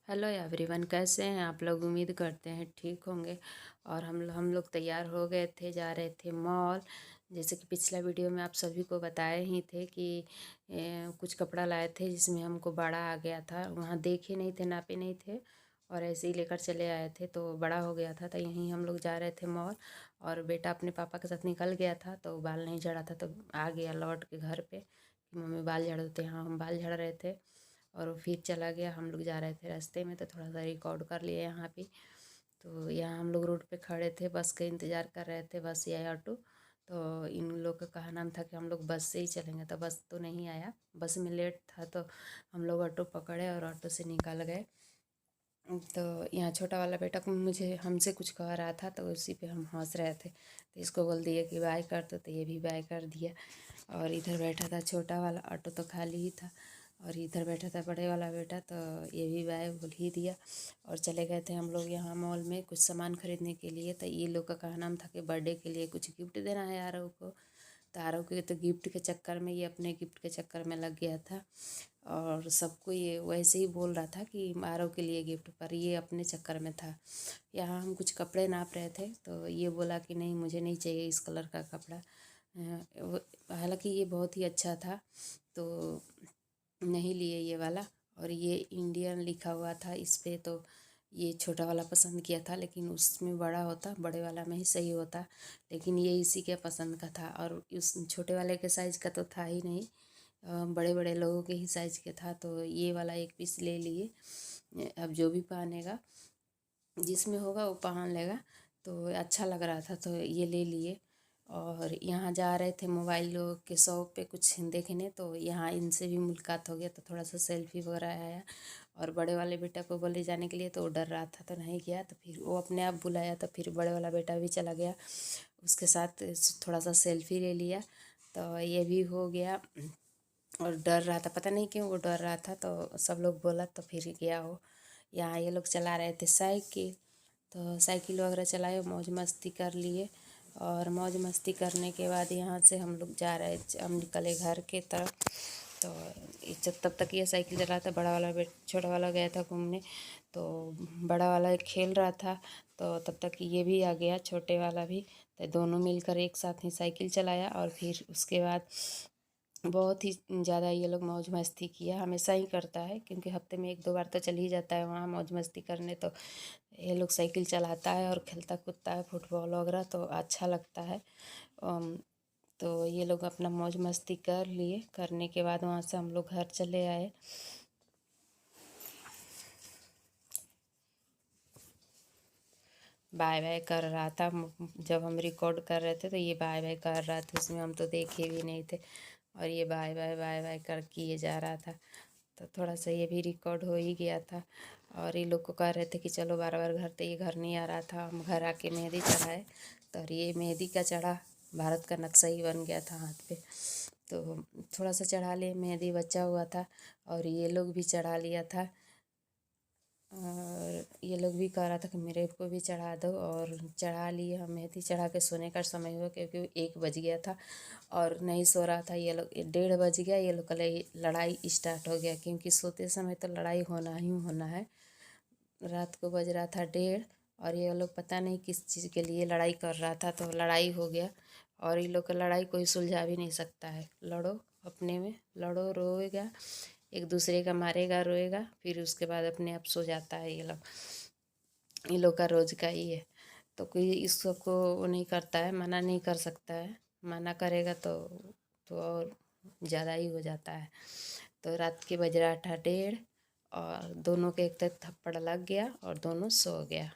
Hello everyone, कैसे हैं आप लोग। उम्मीद करते हैं ठीक होंगे। और हम लोग तैयार हो गए थे, जा रहे थे मॉल। जैसे कि पिछला वीडियो में आप सभी को बताए ही थे कि कुछ कपड़ा लाए थे जिसमें हमको बड़ा आ गया था। वहाँ देखे नहीं थे, नापे नहीं थे और ऐसे ही लेकर चले आए थे तो बड़ा हो गया था। तो यहीं हम लोग जा रहे थे मॉल और बेटा अपने पापा के साथ निकल गया था तो बाल नहीं झड़ा था, तो आ गया लौट के घर पे कि मम्मी बाल झड़ते हैं। हाँ, हम बाल झड़ रहे थे और वो फिर चला गया। हम लोग जा रहे थे रास्ते में तो थोड़ा सा रिकॉर्ड कर लिए यहाँ पे। तो यहाँ हम लोग रोड पे खड़े थे, बस का इंतज़ार कर रहे थे, बस या ऑटो। तो इन लोग का कहा नाम था कि हम लोग बस से ही चलेंगे, तो बस तो नहीं आया, बस में लेट था तो हम लोग ऑटो पकड़े और ऑटो से निकल गए। तो यहाँ छोटा वाला बेटा को मुझे हमसे कुछ कह रहा था तो उसी पे हम हंस रहे थे, तो इसको बोल दिया कि बाय कर, तो ये भी बाय कर दिया। और इधर बैठा था छोटा वाला, ऑटो तो खाली ही था, और इधर बैठा था बड़े वाला बेटा, तो ये भी बाय बोल ही दिया। और चले गए थे हम लोग यहाँ मॉल में कुछ सामान खरीदने के लिए। तो ये लोग का कहना था कि बर्थडे के लिए कुछ गिफ्ट देना है आरव को। तो आरव के तो गिफ्ट के चक्कर में ये अपने गिफ्ट के चक्कर में लग गया था और सबको ये वैसे ही बोल रहा था कि आरव के लिए गिफ्ट, पर ये अपने चक्कर में था। यहाँ हम कुछ कपड़े नाप रहे थे तो ये बोला कि नहीं मुझे नहीं चाहिए इस कलर का कपड़ा। हालांकि ये बहुत ही अच्छा था तो नहीं लिए ये वाला। और ये इंडियन लिखा हुआ था इस पे, तो ये छोटा वाला पसंद किया था, लेकिन उसमें बड़ा होता, बड़े वाला में ही सही होता, लेकिन ये इसी के पसंद का था। और उस छोटे वाले के साइज़ का तो था ही नहीं, बड़े बड़े लोगों के ही साइज़ के था, तो ये वाला एक पीस ले लिए। अब जो भी पहनेगा, जिसमें होगा वो पहन लेगा, तो अच्छा लग रहा था तो ये ले लिए। और यहाँ जा रहे थे मोबाइल के शॉप पे कुछ देखने, तो यहाँ इनसे भी मुलाकात हो गया तो थोड़ा सा सेल्फी वगैरह आया। और बड़े वाले बेटा को बोले जाने के लिए तो वो डर रहा था तो नहीं गया, तो फिर वो अपने आप बुलाया तो फिर बड़े वाला बेटा भी चला गया उसके साथ, थोड़ा सा सेल्फी ले लिया। तो ये भी हो गया। और डर रहा था, पता नहीं क्यों वो डर रहा था, तो सब लोग बोला तो फिर गया हो। यहाँ ये लोग चला रहे थे साइकिल, तो साइकिल वगैरह चलाए, मौज मस्ती कर लिए। और मौज मस्ती करने के बाद यहाँ से हम लोग जा रहे, हम निकले घर के तरफ। तो जब तब तक ये साइकिल चला था, बड़ा वाला छोटा वाला गया था घूमने, तो बड़ा वाला खेल रहा था, तो तब तक ये भी आ गया छोटे वाला भी। तो दोनों मिलकर एक साथ ही साइकिल चलाया और फिर उसके बाद बहुत ही ज़्यादा ये लोग मौज मस्ती किया। हमेशा ही करता है क्योंकि हफ्ते में एक दो बार तो चल ही जाता है वहाँ मौज मस्ती करने। तो ये लोग साइकिल चलाता है और खेलता कूदता है फुटबॉल वगैरह, तो अच्छा लगता है। तो ये लोग अपना मौज मस्ती कर लिए, करने के बाद वहाँ से हम लोग घर चले आए। बाय बाय कर रहा था, जब हम रिकॉर्ड कर रहे थे तो ये बाय बाय कर रहा था, उसमें हम तो देखे भी नहीं थे और ये बाय बाय बाय बाय कर किए जा रहा था। तो थोड़ा सा ये भी रिकॉर्ड हो ही गया था। और ये लोग को कह रहे थे कि चलो बार बार घर, तो ये घर नहीं आ रहा था। हम घर आके मेहंदी चढ़ाए, तो ये मेहंदी का चढ़ा, भारत का नक्शा ही बन गया था हाथ पे। तो थोड़ा सा चढ़ा लिए, मेहंदी बचा हुआ था और ये लोग भी चढ़ा लिया था। और ये लोग भी कह रहा था कि मेरे को भी चढ़ा दो, और चढ़ा लिए। हम मेहंदी चढ़ा के सोने का समय हुआ क्योंकि 1 बज गया था और नहीं सो रहा था ये लोग। 1:30 बज गया, ये लोग का लड़ाई स्टार्ट हो गया क्योंकि सोते समय तो लड़ाई होना ही होना है। रात को बज रहा था 1:30 और ये लोग पता नहीं किस चीज़ के लिए लड़ाई कर रहा था, तो लड़ाई हो गया। और ये लोग का लड़ाई कोई सुलझा भी नहीं सकता है। लड़ो अपने में, लड़ो, रोएगा एक दूसरे का, मारेगा रोएगा, फिर उसके बाद अपने आप सो जाता है। ये लोग का रोज का ही है। तो कोई इस सबको वो नहीं करता है, मना नहीं कर सकता है। मना करेगा तो और ज़्यादा ही हो जाता है। तो रात के बज रहा था 1:30 और दोनों के एक तक थप्पड़ लग गया और दोनों सो गया।